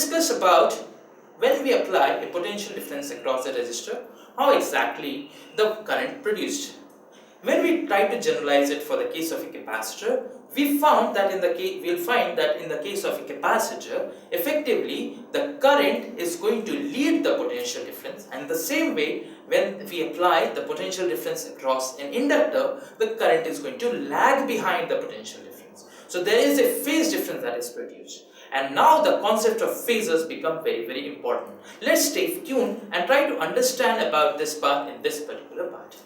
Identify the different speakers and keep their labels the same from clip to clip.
Speaker 1: discuss about when we apply a potential difference across a resistor, how exactly the current produced. When we try to generalize it for the case of a capacitor, we found that we'll find that in the case of a capacitor, effectively the current is going to lead the potential difference, and the same way when we apply the potential difference across an inductor, the current is going to lag behind the potential difference. So there is a phase difference that is produced. And now the concept of phasors become very, very important. Let's stay tuned and try to understand about this part in this particular part.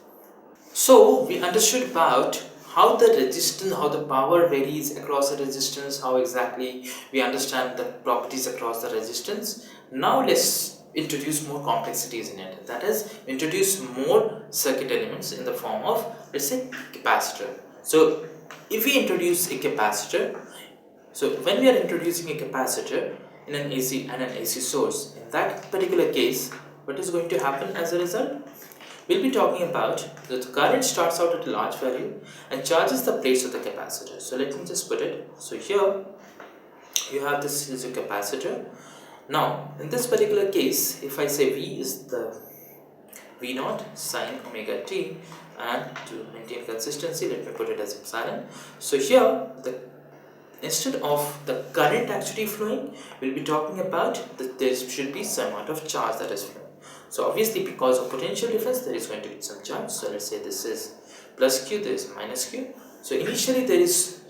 Speaker 1: So we understood about how the resistance, how the power varies across a resistance, how exactly we understand the properties across the resistance. Now let's introduce more complexities in it. That is, introduce more circuit elements in the form of, let's say, capacitor. So if we introduce a capacitor, so when we are introducing a capacitor in an AC and an AC source, in that particular case, what is going to happen as a result? We'll be talking about that the current starts out at a large value and charges the plates of the capacitor. So let me just put it. So here you have this is a capacitor. Now in this particular case, if I say V is the V naught sine omega t, and to maintain consistency, let me put it as epsilon. So here instead of the current actually flowing, we'll be talking about that there should be some amount of charge that is flowing. So obviously because of potential difference there is going to be some charge. So let's say this is plus Q, this is minus Q. So initially there is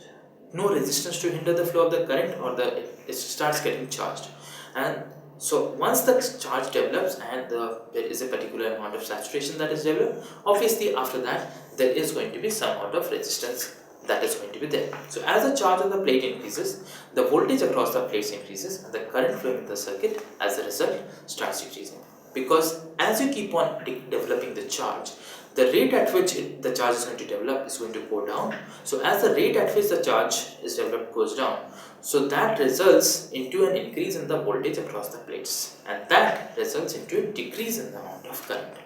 Speaker 1: no resistance to hinder the flow of the current, or it starts getting charged. And so once the charge develops and there is a particular amount of saturation that is developed, obviously after that there is going to be some amount of resistance that is going to be there. So as the charge on the plate increases, the voltage across the plates increases and the current flowing in the circuit as a result starts decreasing. Because as you keep on developing the charge, the rate at which the charge is going to develop is going to go down. So as the rate at which the charge is developed goes down, so that results into an increase in the voltage across the plates, and that results into a decrease in the amount of current.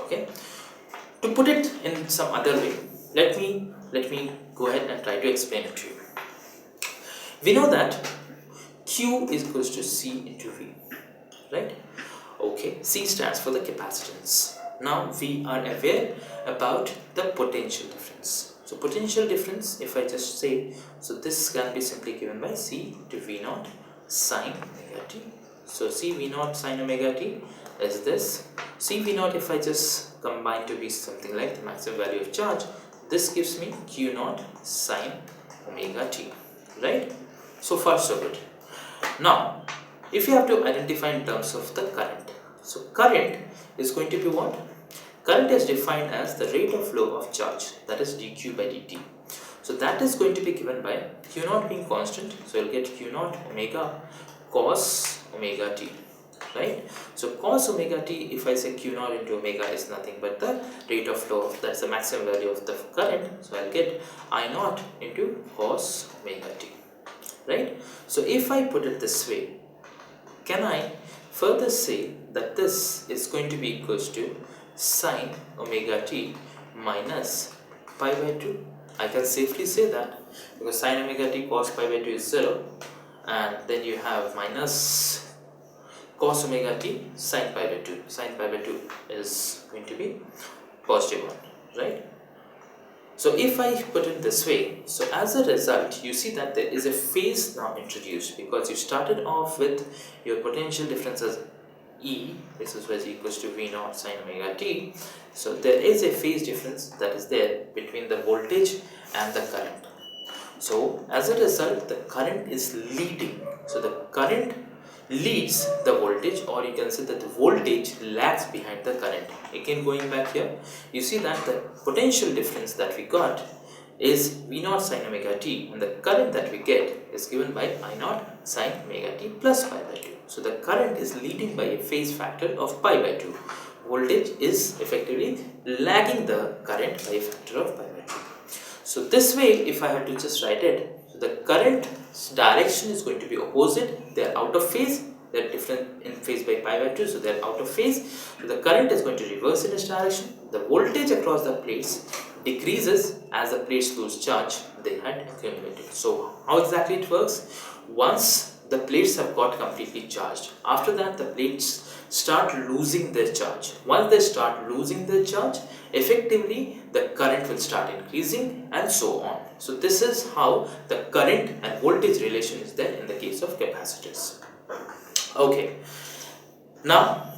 Speaker 1: Okay. To put it in some other way, let me go ahead and try to explain it to you. We know that Q is equals to C into V, right? Okay, C stands for the capacitance. Now we are aware about the potential difference. So potential difference, if I just say, so this can be simply given by C to V naught sine omega t. So C V naught sine omega t is this. C V naught, if I just combine to be something like the maximum value of charge, this gives me Q naught sine omega t, right? So far so good. Now if you have to identify in terms of the current, so current is going to be what? Current is defined as the rate of flow of charge, that is dq by dt. So that is going to be given by Q naught being constant, so you'll get Q naught omega cos omega t, right? So cos omega t, if I say Q naught into omega is nothing but the rate of flow, that's the maximum value of the current, so I'll get I naught into cos omega t, right? So if I put it this way, can I further say that this is going to be equals to sine omega t minus pi by 2? I can safely say that, because sine omega t cos pi by 2 is 0, and then you have minus cos omega t sine pi by 2. Sine pi by 2 is going to be positive 1, right? So if I put it this way, so as a result you see that there is a phase now introduced, because you started off with your potential difference as E, this is equals to V naught sine omega t. So there is a phase difference that is there between the voltage and the current. So as a result the current is leading, so the current leads the voltage, or you can say that the voltage lags behind the current. Again, going back here, you see that the potential difference that we got is V naught sine omega t, and the current that we get is given by I naught sine omega t plus pi by 2. So the current is leading by a phase factor of pi by 2. Voltage is effectively lagging the current by a factor of pi by 2. So this way, if I have to just write it, so the current direction is going to be opposite, they are out of phase, they are different in phase by pi by 2, so they are out of phase. So the current is going to reverse in its direction. The voltage across the plates decreases as the plates lose charge they had accumulated. So how exactly it works? Once the plates have got completely charged. After that, the plates start losing their charge. Once they start losing their charge, effectively the current will start increasing and so on. So this is how the current and voltage relation is there in the case of capacitors. Okay, now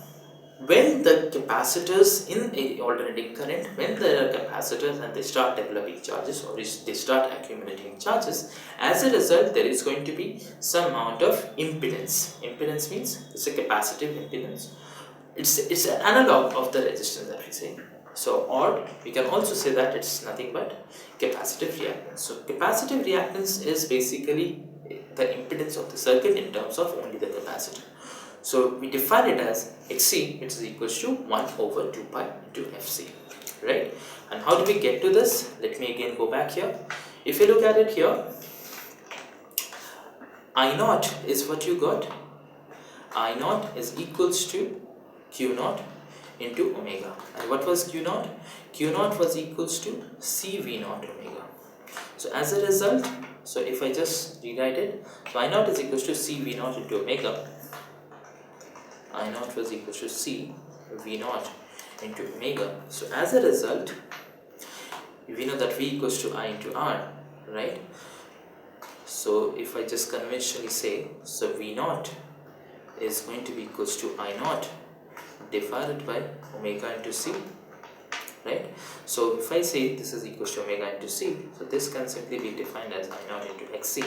Speaker 1: when the capacitors in a alternating current, when there are capacitors and they start developing charges or they start accumulating charges, as a result there is going to be some amount of impedance. Impedance means it's a capacitive impedance. It's an analog of the resistance that we say. So, or we can also say that it's nothing but capacitive reactance. So capacitive reactance is basically the impedance of the circuit in terms of only the capacitor. So we define it as Xc, which is equals to 1 over 2 pi into Fc, right? And how do we get to this? Let me again go back here. If you look at it here, I naught is what you got. I naught is equals to Q naught into omega. And what was Q naught? Q naught was equals to CV naught omega. So as a result, so if I just rewrite it, so I naught is equals to CV naught into omega. I naught was equals to C V naught into omega. So as a result, we know that V equals to I into R, right? So if I just conventionally say, so V naught is going to be equals to I naught divided by omega into C, right? So if I say this is equals to omega into C, so this can simply be defined as I naught into Xc,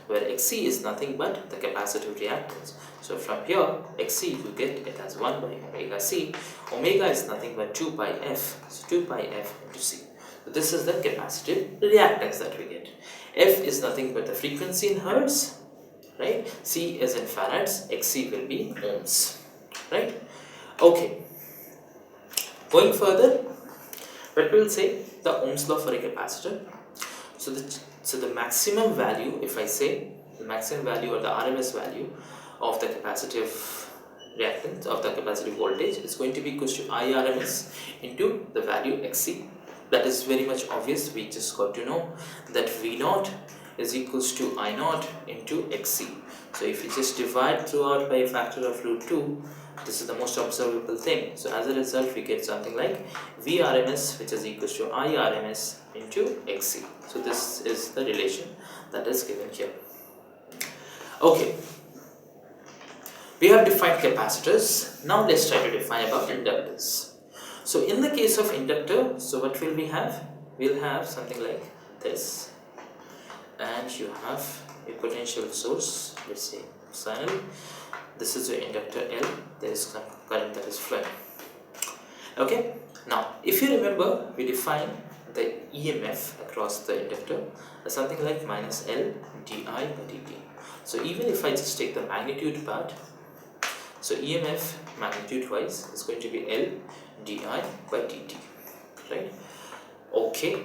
Speaker 1: where Xc is nothing but the capacitive reactance. So from here, Xc you get it as 1 by omega C. Omega is nothing but 2 pi F, so 2 pi F into C. So this is the capacitive reactance that we get. F is nothing but the frequency in hertz, right? C is in farads, Xc will be ohms, right? Okay, going further, what we'll say the Ohm's law for a capacitor. So the maximum value, if I say the maximum value or the RMS value of the capacitive reactance of the capacitive voltage is going to be equal to IRMS into the value Xc. That is very much obvious. We just got to know that V naught is equals to I naught into Xc. So if you just divide throughout by a factor of root 2, this is the most observable thing. So as a result, we get something like Vrms, which is equals to IRMS into Xc. So this is the relation that is given here. Okay, we have defined capacitors. Now let's try to define about inductors. So in the case of inductor, so what will we have? We'll have something like this, and you have a potential source, let's say sin L. This is your inductor L. There is current that is flowing. Okay, now if you remember, we define the EMF across the inductor as something like minus L di by dt. So even if I just take the magnitude part, so EMF magnitude wise is going to be L di by dt, right? Okay,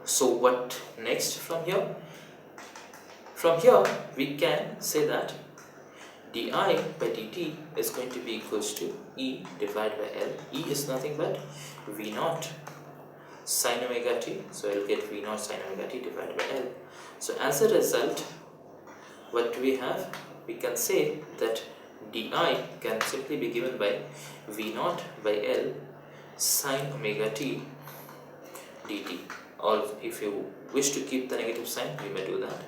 Speaker 1: so what next from here? From here we can say that di by dt is going to be equals to E divided by L. E is nothing but V naught sin omega t, so I'll get V naught sin omega t divided by L. So as a result, what do we have? We can say that di can simply be given by V naught by L sin omega t dt, or if you wish to keep the negative sign, you may do that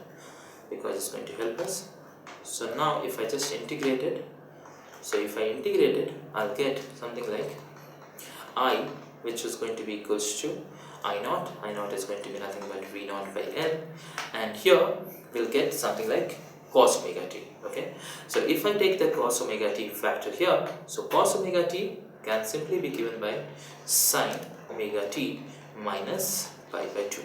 Speaker 1: because it's going to help us. So now if I just integrate it, so if I integrate it, I'll get something like I, which is going to be equals to I naught. I naught is going to be nothing but V naught by L, and here we'll get something like cos omega t. Okay, so if I take the cos omega t factor here, so cos omega t can simply be given by sin omega t minus pi by 2.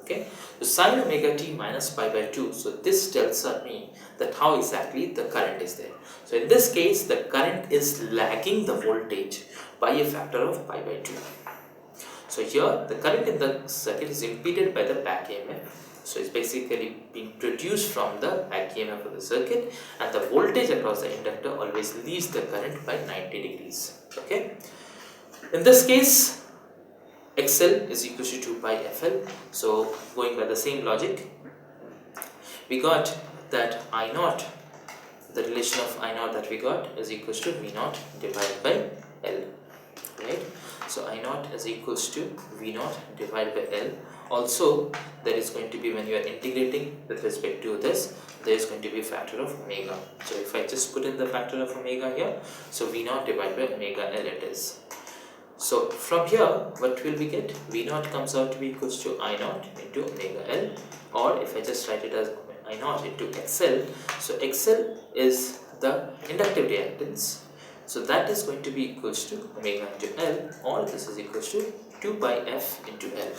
Speaker 1: Okay, so sin omega t minus pi by 2. So this tells me that how exactly the current is there. So in this case, the current is lagging the voltage by a factor of pi by 2. So here the current in the circuit is impeded by the back EMF. So it's basically being produced from the back EMF of the circuit, and the voltage across the inductor always leads the current by 90 degrees. Okay, in this case XL is equal to 2 pi FL. So going by the same logic, we got that I naught the relation of I naught that we got is equals to V naught divided by L, right? So I naught is equals to V naught divided by L. Also, there is going to be, when you are integrating with respect to this, there is going to be a factor of omega. So if I just put in the factor of omega here, so V naught divided by omega L it is. So from here, what will we get? V naught comes out to be equals to I naught into omega L, or if I just write it as I naught into XL, so XL is the inductive reactance, so that is going to be equals to omega into L, or this is equals to 2 pi F into L.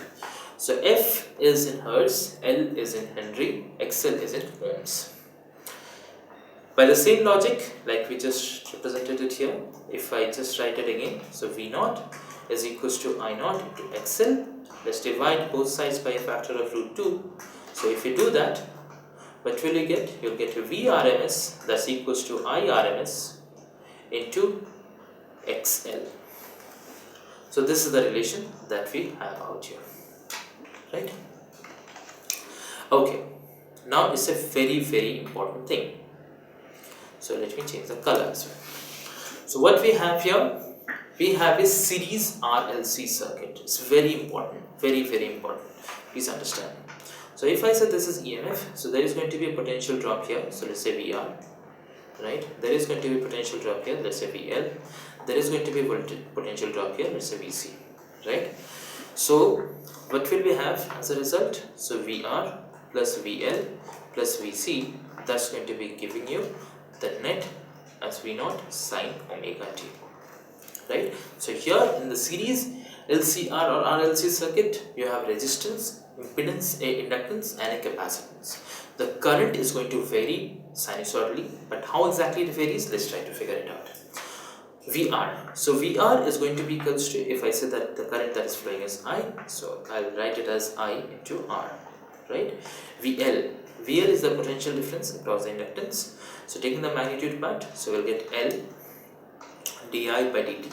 Speaker 1: So F is in Hertz, L is in Henry, XL is in ohms. By the same logic, like we just represented it here, if I just write it again, so V naught is equals to I naught into XL. Let's divide both sides by a factor of root 2. So if you do that, what will you get? You'll get VRMS, that's equals to IRMS into XL. So this is the relation that we have out here, right? Okay, now it's a very important thing. So let me change the color as well. So what we have here, we have a series RLC circuit. It's very important, very important. Please understand. So if I say this is EMF, so there is going to be a potential drop here. So let's say VR, right? There is going to be a potential drop here. Let's say VL. There is going to be a potential drop here. Let's say VC, right? So what will we have as a result? So VR plus VL plus VC, that's going to be giving you the net as V naught sine omega t, right? So here in the series LCR or RLC circuit, you have resistance, impedance, a inductance and a capacitance. The current is going to vary sinusoidally, but how exactly it varies, let's try to figure it out. VR, so VR is going to be equals to, if I say that the current that is flowing is I, so I'll write it as I into R, right? VL is the potential difference across the inductance. So taking the magnitude part, so we'll get L di by dt.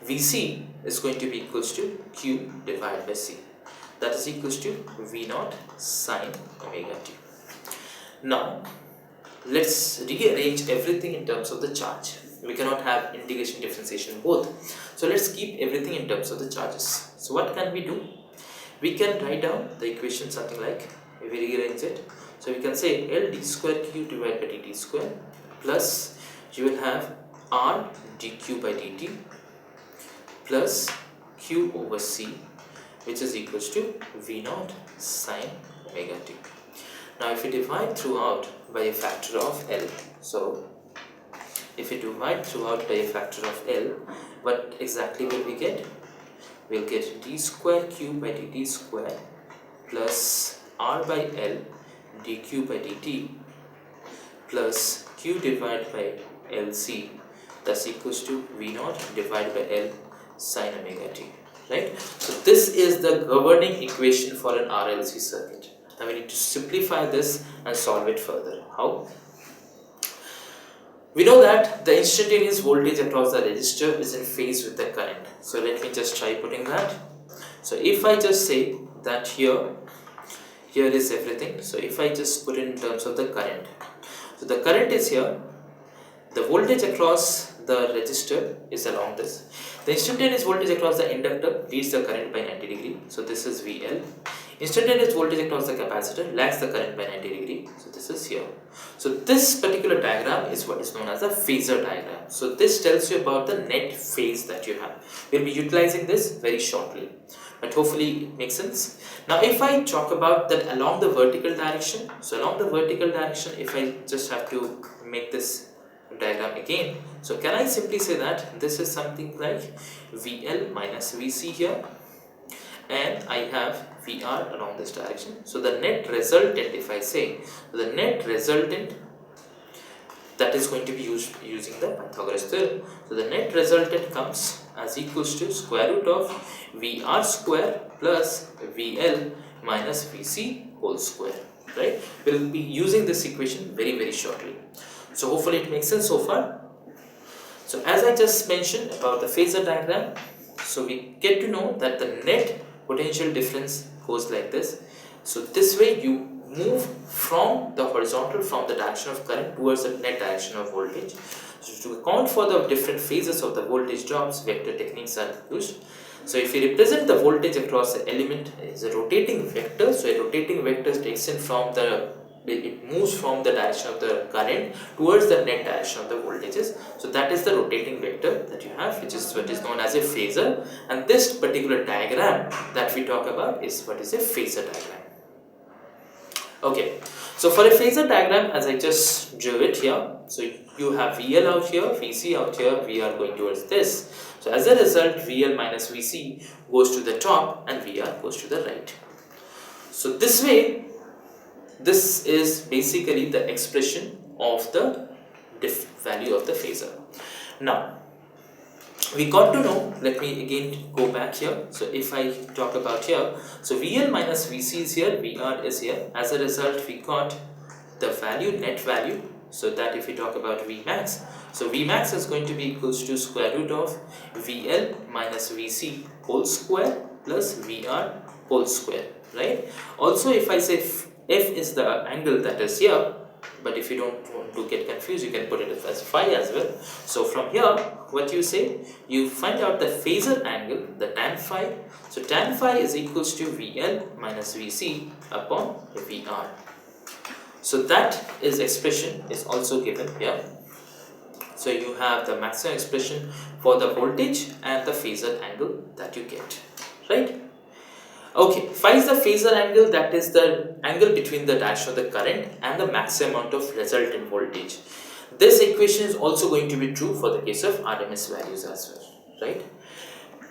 Speaker 1: VC is going to be equals to Q divided by C. That is equals to V naught sine omega t. Now, let's rearrange everything in terms of the charge. We cannot have integration differentiation both. So let's keep everything in terms of the charges. So what can we do? We can write down the equation something like, if we rearrange it, so we can say L d square Q divided by dt square plus you will have R dq by dt plus Q over C, which is equals to V naught sine omega t. Now if we divide throughout by a factor of L, so if we divide throughout by a factor of L, what exactly will we get? We'll get d square Q by dt square plus R by L dq by dt plus Q divided by LC, that's equals to V naught divided by L sine omega t, right? So this is the governing equation for an RLC circuit. Now we need to simplify this and solve it further. How? We know that the instantaneous voltage across the resistor is in phase with the current. So let me just try putting that. So if I just say that here is everything. So if I just put it in terms of the current. So the current is here. The voltage across the resistor is along this. The instantaneous voltage across the inductor leads the current by 90 degree. So this is VL. Instantaneous voltage across the capacitor lags the current by 90 degree. So this is here. So this particular diagram is what is known as a phasor diagram. So this tells you about the net phase that you have. We'll be utilizing this very shortly, but hopefully it makes sense. Now if I talk about that along the vertical direction, so along the vertical direction, if I just have to make this diagram again, so can I simply say that this is something like VL minus VC here, and I have VR along this direction. So the net resultant, if I say, the net resultant that is going to be used using the Pythagoras theorem. So the net resultant comes as equals to square root of VR square plus VL minus VC whole square, right? We'll be using this equation very shortly. So hopefully it makes sense so far. So as I just mentioned about the phasor diagram, so we get to know that the net potential difference goes like this. So this way you move from the horizontal, from the direction of current towards the net direction of voltage. So to account for the different phases of the voltage drops, vector techniques are used. So if we represent the voltage across the element as a rotating vector, so a rotating vector takes in from it moves from the direction of the current towards the net direction of the voltages. So that is the rotating vector that you have, which is what is known as a phasor, and this particular diagram that we talk about is what is a phasor diagram. Okay, so for a phasor diagram, as I just drew it here, so you have VL out here, VC out here, VR going towards this. So as a result, VL minus VC goes to the top and VR goes to the right. So this way, this is basically the expression of the value of the phasor. Now, we got to know, let me again go back here. So if I talk about here, so VL minus VC is here, VR is here. As a result, we got the value, net value. So that if we talk about Vmax, so Vmax is going to be equals to square root of VL minus VC whole square plus VR whole square, right? Also, if I say F is the angle that is here, but if you don't want to get confused, you can put it as phi as well. So from here, what you say, you find out the phasor angle, the tan phi. So tan phi is equals to VL minus VC upon VR. So that is expression is also given here. So you have the maximum expression for the voltage and the phasor angle that you get, right? Okay, phi is the phasor angle, that is the angle between the direction of the current and the maximum amount of resultant voltage. This equation is also going to be true for the case of RMS values as well, right?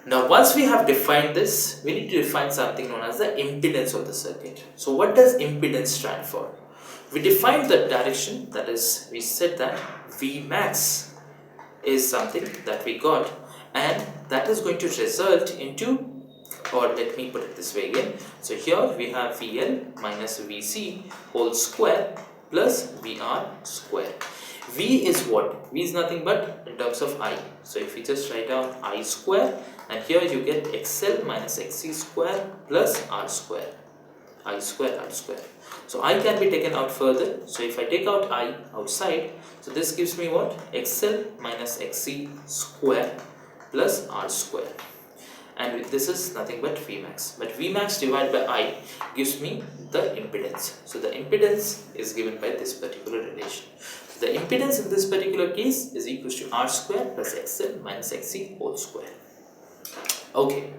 Speaker 1: Now, once we have defined this, we need to define something known as the impedance of the circuit. So what does impedance stand for? We defined the direction, that is, we said that Vmax is something that we got, and that is going to result into, or let me put it this way again. So here we have VL minus VC whole square plus VR square. V is what? V is nothing but in terms of I. So if we just write down I square, and here you get XL minus XC square plus R square. I square, R square. So I can be taken out further. So if I take out I outside, so this gives me what? XL minus XC square plus R square. And this is nothing but Vmax. But Vmax divided by I gives me the impedance. So the impedance is given by this particular relation. So the impedance in this particular case is equal to R square plus XL minus XC whole square. Okay.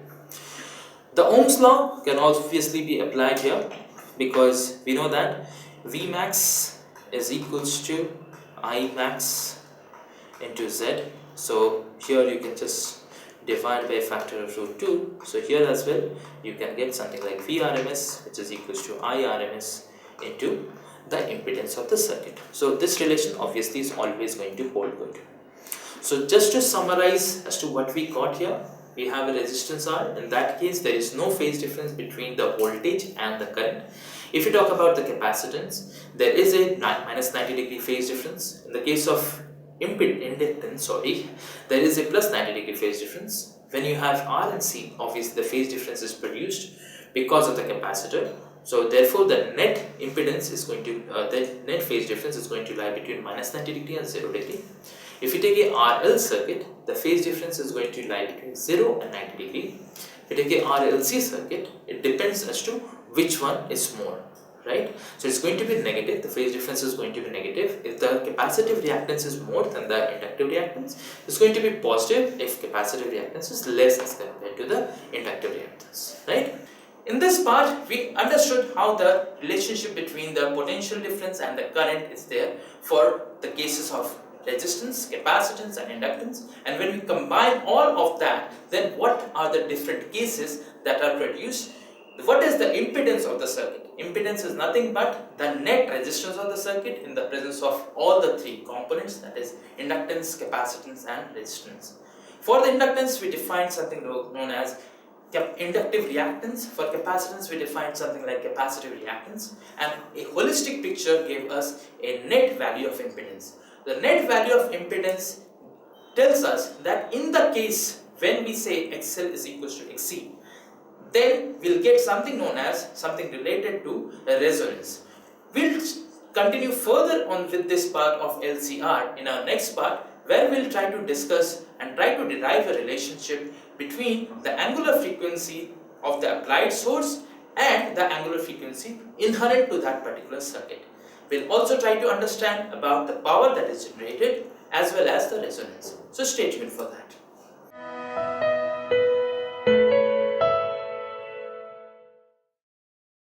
Speaker 1: The Ohm's law can obviously be applied here, because we know that Vmax is equals to Imax into Z. So here you can just divide by a factor of root 2. So here as well you can get something like Vrms, which is equals to Irms into the impedance of the circuit. So this relation obviously is always going to hold good. So just to summarize as to what we got here, we have a resistance R. In that case, there is no phase difference between the voltage and the current. If you talk about the capacitance, there is a minus 90 degree phase difference. In the case of inductance, there is a plus 90 degree phase difference. When you have R and C, obviously the phase difference is produced because of the capacitor. So therefore, the net impedance is going to, the net phase difference is going to lie between minus 90 degree and 0 degree. If you take a RL circuit, the phase difference is going to lie between 0 and 90 degree. If you take a RLC circuit, it depends as to which one is more, right? So it's going to be negative, the phase difference is going to be negative. If the capacitive reactance is more than the inductive reactance, it's going to be positive if capacitive reactance is less as compared to the inductive reactance, right? In this part, we understood how the relationship between the potential difference and the current is there for the cases of resistance, capacitance and inductance, and when we combine all of that, then what are the different cases that are produced? What is the impedance of the circuit? Impedance is nothing but the net resistance of the circuit in the presence of all the three components, that is inductance, capacitance and resistance. For the inductance, we define something known as inductive reactance. For capacitance, we defined something like capacitive reactance, and a holistic picture gave us a net value of impedance. The net value of impedance tells us that in the case when we say XL is equals to XC, then we'll get something known as something related to a resonance. We'll continue further on with this part of LCR in our next part, where we'll try to discuss and try to derive a relationship between the angular frequency of the applied source and the angular frequency inherent to that particular circuit. We'll also try to understand about the power that is generated as well as the resonance. So stay tuned for that.